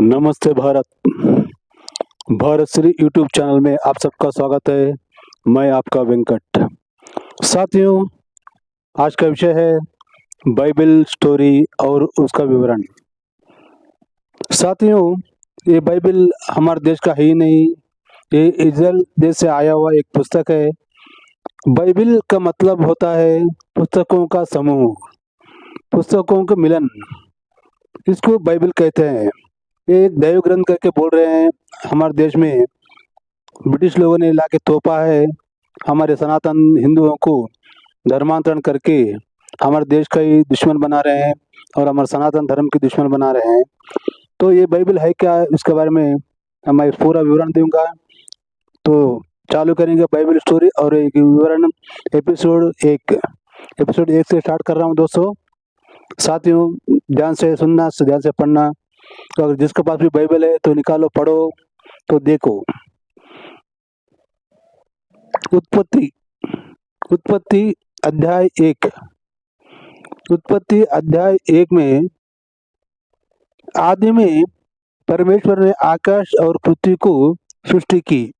नमस्ते Bharat. Bharat Shri YouTube channel में आप सबका स्वागत है। मैं आपका वेंकट। साथियों, आज का विषय है बाइबल स्टोरी और उसका विवरण। साथियों, ये बाइबल हमारे देश का है ही नहीं, ये इज़राइल देश से आया हुआ एक पुस्तक है। बाइबल का मतलब होता है पुस्तकों का समूह, पुस्तकों का मिलन। इसको बाइबल कहते हैं। ये एक दैव ग्रंथ करके बोल रहे हैं। हमारे देश में ब्रिटिश लोगों ने ला के तोपा है, हमारे सनातन हिंदुओं को धर्मांतरण करके हमारे देश का ही दुश्मन बना रहे हैं और हमारे सनातन धर्म के दुश्मन बना रहे हैं। तो ये बाइबल है क्या, इसके बारे में मैं पूरा विवरण दूंगा। तो चालू करेंगे बाइबल स्टोरी और एक विवरण। एपिसोड एक से स्टार्ट कर रहा हूँ दोस्तों। साथियों, ध्यान से सुनना, ध्यान से पढ़ना। तो अगर जिसके पास भी बाइबल है तो निकालो, पढ़ो। तो देखो, उत्पत्ति अध्याय 1। उत्पत्ति अध्याय 1 में आदि में परमेश्वर ने आकाश और पृथ्वी को सृष्टि की,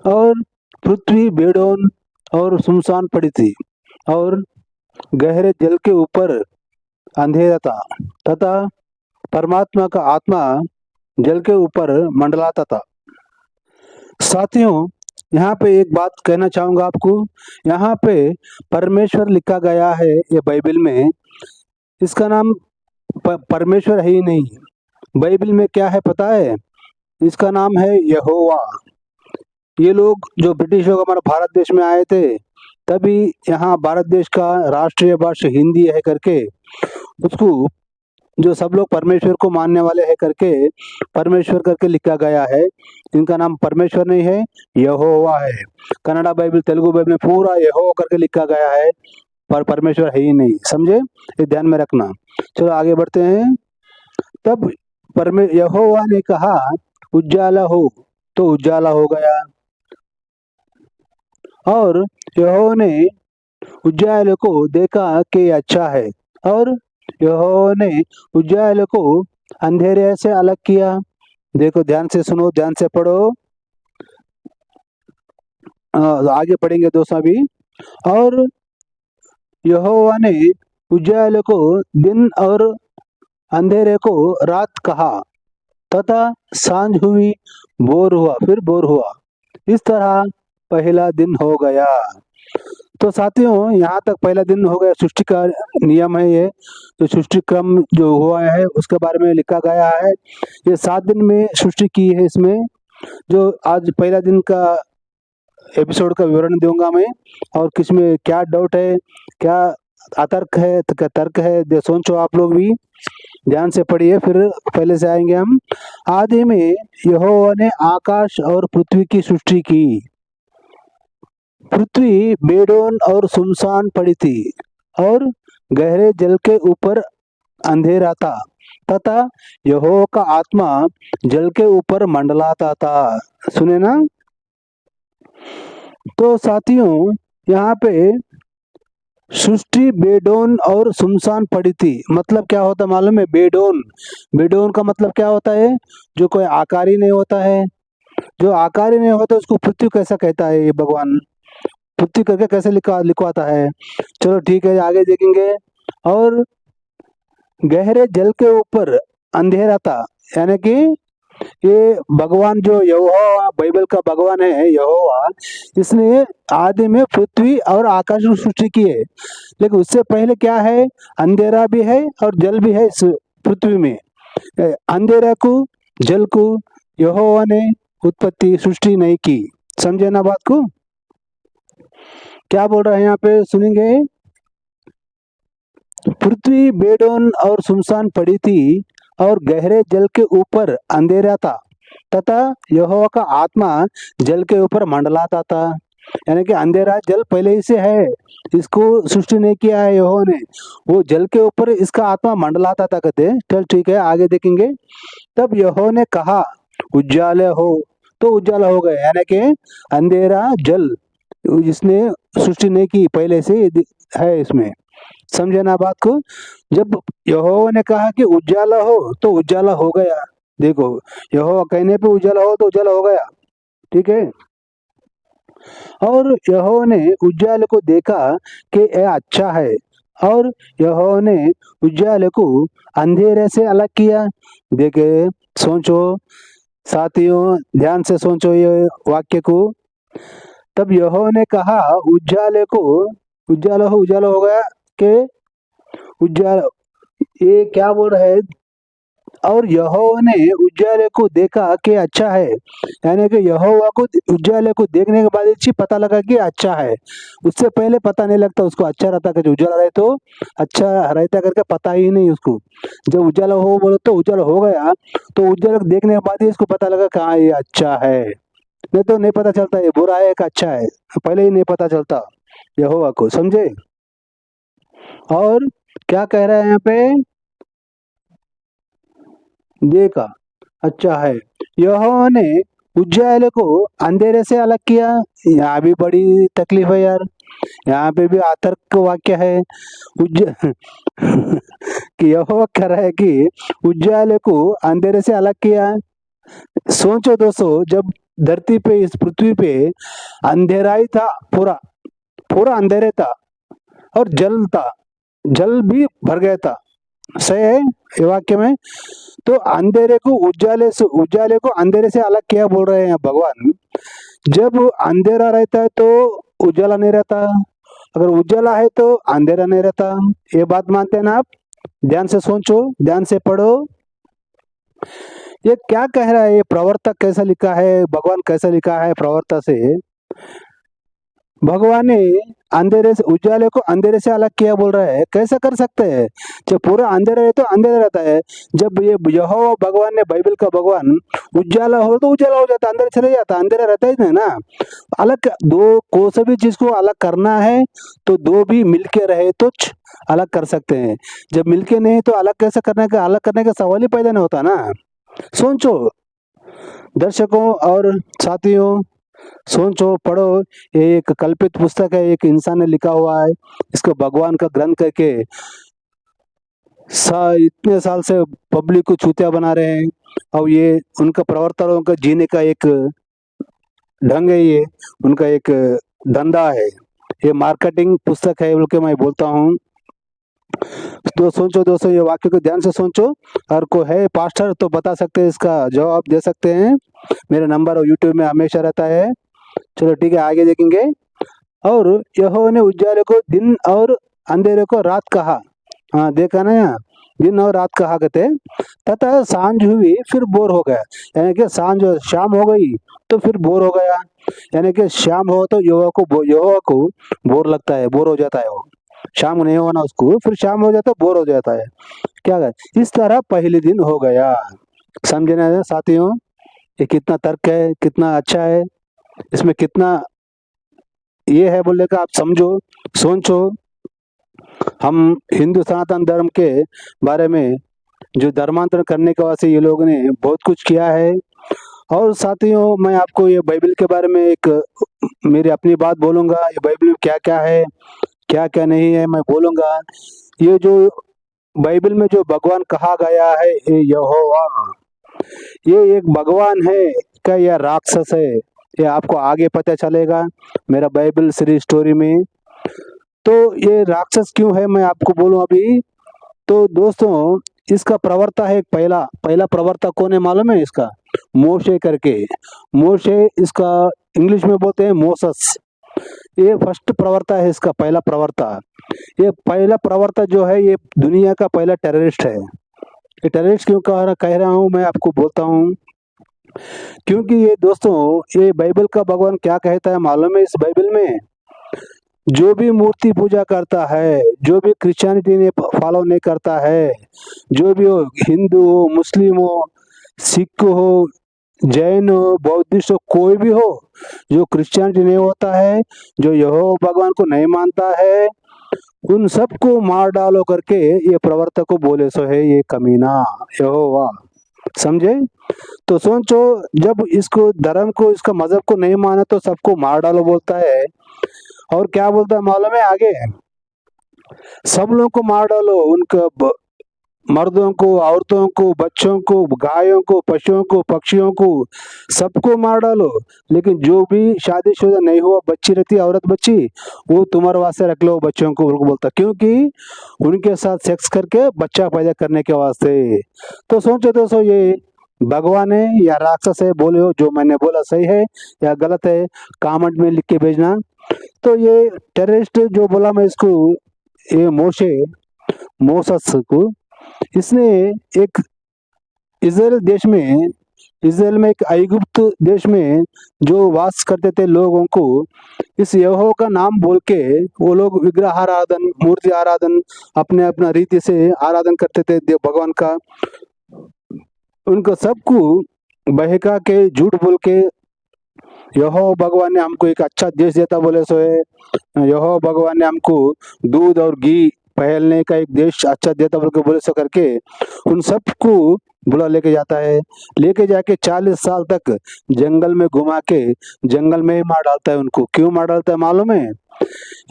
और पृथ्वी बेडौन और सुनसान पड़ी थी, और गहरे जल के ऊपर अंधेरा था, तथा परमात्मा का आत्मा जल के ऊपर मंडलाता था। साथियों, यहाँ पे एक बात कहना चाहूंगा आपको। यहाँ पे परमेश्वर लिखा गया है ये बाइबल में। इसका नाम परमेश्वर है ही नहीं। बाइबल में क्या है पता है? इसका नाम है यहोवा। ये लोग जो ब्रिटिश लोग हमारे भारत देश में आए थे, तभी यहाँ भारत देश का राष्ट्रीय भाषा हिंदी है करके उसको, जो सब लोग परमेश्वर को मानने वाले हैं करके परमेश्वर करके लिखा गया है। इनका नाम परमेश्वर नहीं है, यहोवा है। कन्नड़ा बाइबल, तेलुगु बाइबल में पूरा यहोवा करके लिखा गया है, पर परमेश्वर है ही नहीं। समझे? ये ध्यान में रखना। चलो आगे बढ़ते हैं। तब यहोवा ने कहा उजाला हो, तो उजाला हो गया। और यहोवा ने उजाले को देखा कि अच्छा है, और यहोवा ने उजाले को अंधेरे से अलग किया। देखो, ध्यान से सुनो, ध्यान से पढ़ो। आगे पढ़ेंगे दोस्तों अभी। और यहोवा ने उजाले को दिन और अंधेरे को रात कहा, तथा सांझ हुई, भोर हुआ, फिर भोर हुआ। इस तरह पहला दिन हो गया। तो साथियों, यहाँ तक पहला दिन हो गया। सृष्टि का नियम है ये, तो सृष्टि क्रम जो हुआ है उसके बारे में लिखा गया है। ये 7 दिन में सृष्टि की है। इसमें जो आज पहला दिन का एपिसोड का विवरण दूंगा मैं, और किसमें क्या डाउट है, क्या अतर्क है, तो क्या तर्क है, सोचो आप लोग भी। ध्यान से पढ़िए, फिर पहले से आएंगे हम। आदि में यहोवा ने आकाश और पृथ्वी की सृष्टि की। पृथ्वी बेडौन और सुनसान पड़ी थी, और गहरे जल के ऊपर अंधेरा था, तथा यहोवा का आत्मा जल के ऊपर मंडलाता था। सुने ना? तो साथियों, यहाँ पे सृष्टि बेडौन और सुनसान पड़ी थी। मतलब क्या होता मालूम है? बेडौन। बेडौन का मतलब क्या होता है? जो कोई आकारी नहीं होता है। जो आकारी नहीं होता उसको पृथ्वी कैसा कहता है ये भगवान? पृथ्वी करके कैसे लिखवाता है? चलो ठीक है, आगे देखेंगे। और गहरे जल के ऊपर अंधेरा था, यानी कि ये भगवान जो यहोवा, बाइबल का भगवान है यहोवा, इसने आदि में पृथ्वी और आकाश की सृष्टि की है। लेकिन उससे पहले क्या है? अंधेरा भी है और जल भी है इस पृथ्वी में। अंधेरा को, जल को यहोवा ने उत्पत्ति सृष्टि नहीं की। समझे ना बात को? क्या बोल रहे हैं यहाँ पे, सुनेंगे। पृथ्वी बेडौन और सुनसान पड़ी थी, और गहरे जल के ऊपर अंधेरा था, तथा यहोवा का आत्मा जल के ऊपर मंडलाता था। यानी कि अंधेरा जल पहले ही से है, इसको सृष्टि नहीं किया है यहोवा ने। वो जल के ऊपर इसका आत्मा मंडलाता था कहते। चल ठीक है, आगे देखेंगे। तब यहोवा ने कहा उजाले हो, तो उजाला हो गया। यानी कि अंधेरा जल इसने सृष्टि नहीं की, पहले से है इसमें। समझे ना बात को। जब यहोवा ने कहा कि उजाला हो तो उजाला हो गया। देखो, यहोवा कहने पे उजाला हो तो उजाला हो गया, ठीक है। और यहोवा ने उजाले को देखा कि यह अच्छा है, और यहोवा ने उजाले को अंधेरे से अलग किया। देखे, सोचो साथियों, ध्यान से सोचो ये वाक्य को। तब यहोवा ने कहा उजाले को, उजाला हो गया कि उजाला, ये क्या बोल रहा है, और यहोवा ने उजाले को देखा कि अच्छा है। यानी कि यहोवा को उजाले को देखने के बाद ये चीज पता लगा कि अच्छा है। उससे पहले पता नहीं लगता उसको, अच्छा रहता कि उजाला रहे तो अच्छा रहता करके पता ही नहीं उसको। जब उजाला हो बोलो तो उजाला हो गया, तो उजाला को देखने के बाद ही इसको पता लगा कि हाँ ये अच्छा है। नहीं तो नहीं पता चलता ये बुरा है कि अच्छा है, पहले ही नहीं पता चलता यहोवा को, समझे। और क्या कह रहा है यहाँ पे, देखा अच्छा है। यहोवा ने उज्जाले को अंधेरे से अलग किया। यहाँ भी बड़ी तकलीफ है यार, यहाँ पे भी आतर्क वाक्य है। उज्ज कि यहोवा कह रहा है कि उज्जाले को अंधेरे से अलग किया। सोचो दोस्तों, जब धरती पे, इस पृथ्वी पे अंधेरा ही था, पूरा पूरा अंधेरे था, और जल था, जल भी भर गया था, सही है ये वाक्य में। तो अंधेरे को उजाले को अंधेरे से अलग किया बोल रहे हैं भगवान। जब अंधेरा रहता है तो उजाला नहीं रहता, अगर उजाला है तो अंधेरा नहीं रहता। ये बात मानते हैं ना आप? ध्यान से सोचो, ध्यान से पढ़ो, ये क्या कह रहा है, ये प्रवर्तक कैसा लिखा है, भगवान कैसा लिखा है प्रवर्तक से। भगवान ने अंधेरे से, उजाले को अंधेरे से अलग किया बोल रहा है। कैसा कर सकते हैं? जब पूरा अंधेरा है तो अंधेरा रहता है। जब ये यहोवा भगवान ने, बाइबल का भगवान, उजाला हो तो उजाला हो जाता, अंधेरा चले जाता, अंधेरा रहता ही नहीं ना। अलग दो को सभी चीज को अलग करना है तो दो भी मिलके रहे तो अलग कर सकते हैं। जब मिलके नहीं तो अलग कैसे करने का, अलग करने का सवाल ही पैदा नहीं होता ना। सोचो दर्शकों और साथियों, सोचो, पढ़ो। ये एक कल्पित पुस्तक है, एक इंसान ने लिखा हुआ है, इसको भगवान का ग्रंथ करके इतने साल से पब्लिक को चूतिया बना रहे हैं। और ये उनका प्रवर्तकों का जीने का एक ढंग है, ये उनका एक धंधा है, ये मार्केटिंग पुस्तक है बोल के मैं बोलता हूँ। तो सोचो दोस्तों, ये वाक्य को ध्यान से सोचो। और कोई है पास्टर तो बता सकते हैं, इसका जवाब दे सकते हैं। मेरा नंबर और यूट्यूब में हमेशा रहता है। चलो ठीक है, आगे देखेंगे। और यहोवा ने उजाले को दिन और अंधेरे को रात कहा। हाँ देखा ना, यहाँ दिन और रात कहा कहते। तथा सांझ हुई फिर बोर हो गया। यानी कि सांझ, शाम हो गई तो फिर बोर हो गया। यानी कि शाम हो तो यहोवा को बोर लगता है, बोर हो जाता है वो। शाम नहीं होना उसको, फिर शाम हो जाता है, बोर हो जाता है। क्या कर, इस तरह पहले दिन हो गया। समझे ना साथियों, ये कितना तर्क है, कितना अच्छा है, इसमें कितना ये है बोलने का, आप समझो, सोचो। हम हिंदू सनातन धर्म के बारे में, जो धर्मांतरण करने के वास्ते ये लोगों ने बहुत कुछ किया है। और साथियों, मैं आपको ये बाइबल के बारे में एक मेरी अपनी बात बोलूंगा। ये बाइबल में क्या क्या है, क्या क्या नहीं है, मैं बोलूंगा। ये जो बाइबल में जो भगवान कहा गया है, ये यहोवा, ये एक भगवान है क्या या राक्षस है, ये आपको आगे पता चलेगा मेरा बाइबल सीरीज स्टोरी में। तो ये राक्षस क्यों है मैं आपको बोलूं अभी। तो दोस्तों, इसका प्रवक्ता है, पहला पहला प्रवक्ता कौन है मालूम है इसका? मोशे करके। मोशे, इसका इंग्लिश में बोलते हैं मोसस। ये फर्स्ट प्रवक्ता है, इसका पहला प्रवक्ता। ये पहला प्रवक्ता जो है, ये दुनिया का पहला टेररिस्ट है। ये टेररिस्ट क्यों कह रहा हूँ मैं आपको बोलता हूँ। क्योंकि ये दोस्तों, ये बाइबल का भगवान क्या कहता है मालूम है? इस बाइबल में जो भी मूर्ति पूजा करता है, जो भी क्रिश्चियनिटी ने फॉलो नहीं करता है, जो भी हो, हिंदू हो, मुस्लिम हो, सिख हो, जैन हो, बौद्धिस्ट हो, कोई भी हो, जो क्रिश्चियनिटी नहीं होता है, जो यहोवा भगवान को नहीं मानता है, उन सबको मार डालो करके ये प्रवर्तक को बोले सो है ये कमीना यहोवा। समझे? तो सोचो, जब इसको धर्म को, इसका मजहब को नहीं माना तो सबको मार डालो बोलता है। और क्या बोलता है मालूम है आगे? सब लोगों को मार डालो, मर्दों को, औरतों को, बच्चों को, गायों को, पशुओं को, पक्षियों को, सबको मार डालो। लेकिन जो भी शादीशुदा नहीं हुआ बच्ची रहती है, औरत बच्ची, वो तुम्हारे वास्ते रख लो बच्चों को, उनको बोलता, क्योंकि उनके साथ सेक्स करके बच्चा पैदा करने के वास्ते। तो सोचो दोस्तों, ये भगवान है या राक्षस है? बोले हो जो मैंने बोला सही है या गलत है, कमेंट में लिख के भेजना। तो ये टेररिस्ट जो बोला मैं इसको, ये मोसस को, इसने एक इज़राइल में एक ऐगुप्त देश में जो वास करते थे लोगों को, इस यहोवा का नाम बोल के वो लोग विग्रह आराधन, मूर्ति आराधन, अपने अपना रीति से आराधन करते थे देव भगवान का। उनको सबको बहका के, झूठ बोल के, यहोवा भगवान ने हमको एक अच्छा देश देता बोले सो है, यहोवा भगवान ने हमको दूध और घी पहलने का एक देश अच्छा देता बोल के बोले सो करके उन सबको बुला लेके जाता है। लेके जाके 40 साल तक जंगल में घुमा के जंगल में ही मार डालता है उनको। क्यों मार डालता है मालूम है?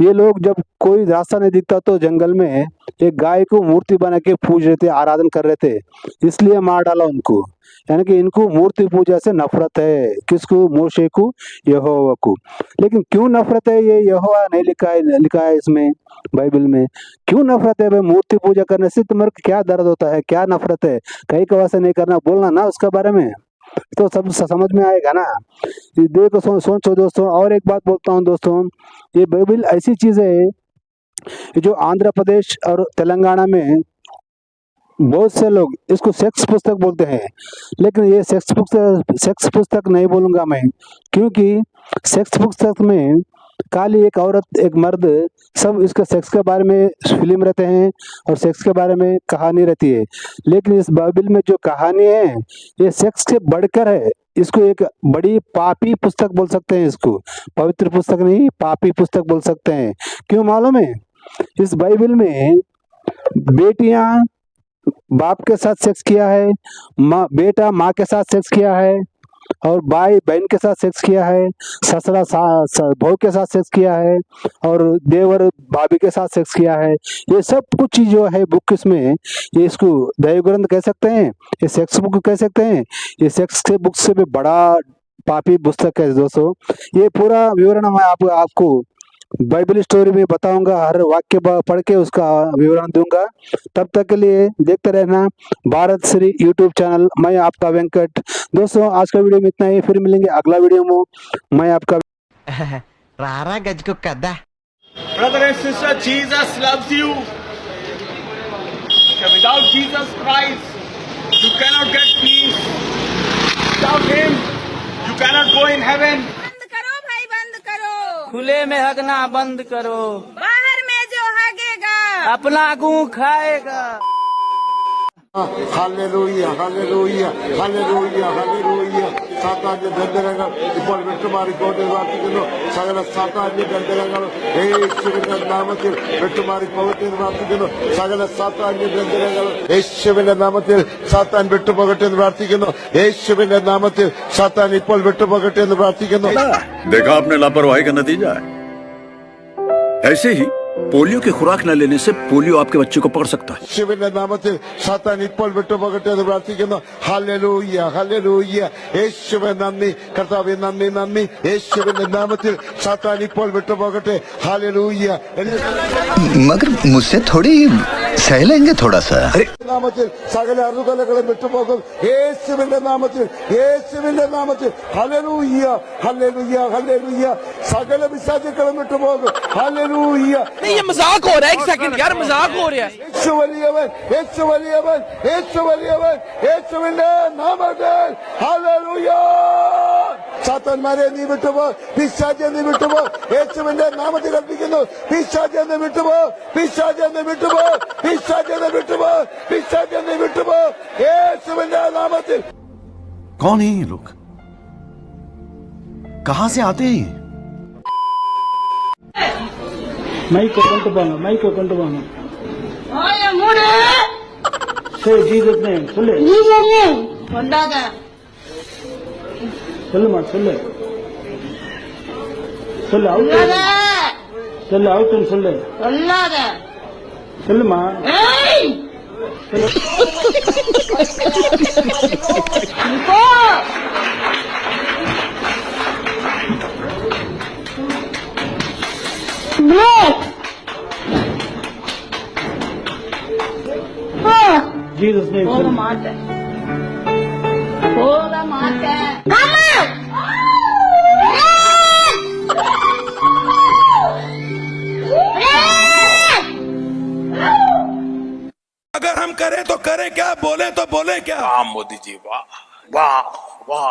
ये लोग जब कोई रास्ता नहीं दिखता तो जंगल में एक गाय को मूर्ति बना के पूज रहे थे, आराधन कर रहे थे, इसलिए मार डाला उनको। यानी कि इनको मूर्ति पूजा से नफरत है। किसको? मोशे को, यहोवा को। लेकिन क्यों नफरत है? ये यहोवा नहीं लिखा है इसमें बाइबल में। क्यों नफरत है भाई? मूर्ति पूजा करने से तुम्हारे को क्या दर्द होता है, क्या नफरत है? कहीं का वैसे नहीं करना, बोलना ना उसके बारे में, तो सब समझ में आएगा ना। ये देखो, सोचो दोस्तों। और एक बात बोलता हूँ दोस्तों, ये बाइबल ऐसी चीज है जो आंध्र प्रदेश और तेलंगाना में बहुत से लोग इसको सेक्स पुस्तक बोलते हैं। लेकिन ये सेक्स पुस्तक नहीं बोलूंगा मैं, क्योंकि सेक्स पुस्तक में खाली एक औरत एक मर्द सब इसके सेक्स के बारे में फिल्म रहते हैं और सेक्स के बारे में कहानी रहती है। लेकिन इस बाइबल में जो कहानी है ये सेक्स से बढ़कर है। इसको एक बड़ी पापी पुस्तक बोल सकते हैं, इसको पवित्र पुस्तक नहीं, पापी पुस्तक बोल सकते हैं। क्यों मालूम है? इस बाइबल में बेटियां बाप के साथ सेक्स किया है, बेटा माँ के साथ सेक्स किया है, और भाई बहन के साथ सेक्स किया है, ससुरा बहू के साथ सेक्स किया है, और देवर भाभी के साथ सेक्स किया है। ये सब कुछ जो है बुक इसमें, ये इसको दैव ग्रंथ कह सकते हैं, ये सेक्स बुक कह सकते हैं। ये सेक्स के बुक से भी बड़ा पापी पुस्तक है दोस्तों। ये पूरा विवरण मैं आपको बाइबल स्टोरी में बताऊंगा, हर वाक्य पढ़ के उसका विवरण दूंगा। तब तक के लिए देखते रहना भारत श्री यूट्यूब चैनल। मैं आपका वेंकट। दोस्तों आज का वीडियो में इतना ही, फिर मिलेंगे अगला वीडियो में। मैं आपका रारा गज को कदा। Brother and sister, Jesus loves you. Without Jesus Christ, you cannot get peace. Without Him, you cannot go in heaven. बंद करो भाई, बंद करो। खुले में हगना बंद करो, बाहर में जो हगेगा अपना गूं खाएगा। ഹല്ലേലൂയ ഹല്ലേലൂയ ഹല്ലേലൂയ ഹല്ലേലൂയ സാത്താന്റെ ബന്ധനങ്ങൾ ഇപ്പോൾ വിട്ടുമാറിക്കോട്ടെ പ്രാർത്ഥിക്കുന്നു. സകല സാത്താന്റെ ബന്ധനങ്ങൾ യേശുവിന്റെ നാമത്തിൽ വിട്ടുമാറിപ്പോകട്ടെ എന്ന് പ്രാർത്ഥിക്കുന്നു. സകല സാത്താന്റെ ബന്ധനങ്ങൾ യേശുവിന്റെ നാമത്തിൽ സാത്താൻ വിട്ടുപോകട്ടെ എന്ന് പ്രാർത്ഥിക്കുന്നു. യേശുവിന്റെ നാമത്തിൽ സാത്താൻ ഇപ്പോൾ വിട്ടുപോകട്ടെ എന്ന് പ്രാർത്ഥിക്കുന്നു. देखा आपने लापरवाही का नतीजा है। ऐसे ही पोलियो की खुराक न लेने से पोलियो आपके बच्चे को पकड़ सकता है। യേശുവിന്റെ നാമത്തിൽ സാത്താൻ ഇപ്പോൾ വിട്ടുപോകട്ടെ എന്ന് പ്രാർത്ഥിക്കുന്നു. ഹല്ലേലൂയ ഹല്ലേലൂയ യേശുവേ നന്ദി കർത്താവേ, നന്ദി നന്ദി. യേശുവിന്റെ നാമത്തിൽ സാത്താൻ ഇപ്പോൾ വിട്ടുപോകട്ടെ. ഹല്ലേലൂയ. मगर मुझसे थोड़ी सह लेंगे थोड़ा सा। നാമത്തിൽ സകല അറുകലകളും വിട്ടുപോകും യേശുവിന്റെ നാമത്തിൽ, യേശുവിന്റെ നാമത്തിൽ. Hallelujah hallelujah hallelujah. സകല പിശാചുക്കളും വിട്ടുപോകും. ഹല്ലേലൂയ. ये मजाक हो रहा है, एक सेकंड यार, मजाक हो रहा है। യേശു വലിയവൻ, യേശു വലിയവൻ, യേശു വലിയവൻ. യേശുവിന്റെ നാമത്തിൽ ഹല്ലേലൂയ. സാത്താന്മാരെ നീ വിട്ടുപോ, പിശാചെ നീ വിട്ടുപോ. യേശുവിന്റെ നാമത്തിൽ കൽപ്പിക്കുന്നു, പിശാചെ നീ വിട്ടുപോ, പിശാചെ നീ വിട്ടുപോ, പിശാചെ നീ വിട്ടുപോ, പിശാചെ നീ വിട്ടുപോ. യേശുവിന്റെ നാമത്തിൽ. कौन है ये लोग? कहाँ से आते हैं ये? மைக்கை கொண்டு போங்க, மைக்கை கொண்டு போங்க. ஓய மூடு சரி, ஜீசஸ் நேம் சொல்லு, நீங்க கொண்டாத சொல்லுமா, சொல்லு சொல்லு, அவுட் சொல்லு, அவுட்டுன்னு சொல்லு. சொல்லாத சொல்லுமா ஏய் போ பிரேக் போ ஜீசஸ் நேம் போக மாட்டேன் போக மாட்டேன் अगर हम करें तो करें क्या, बोले तो बोले क्या। वाह मोदी जी, वाह वाह वाह।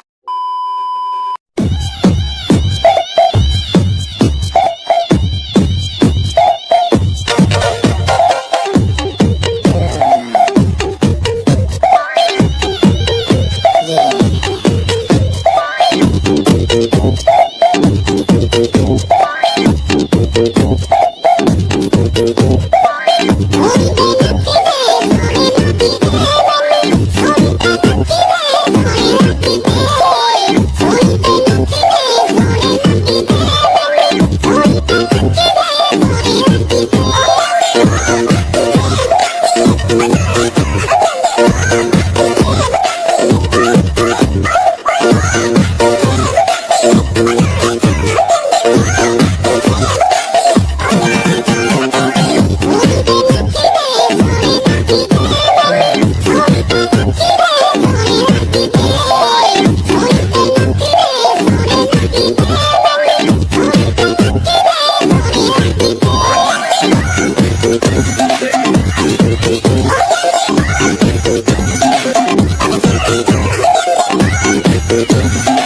Thank you.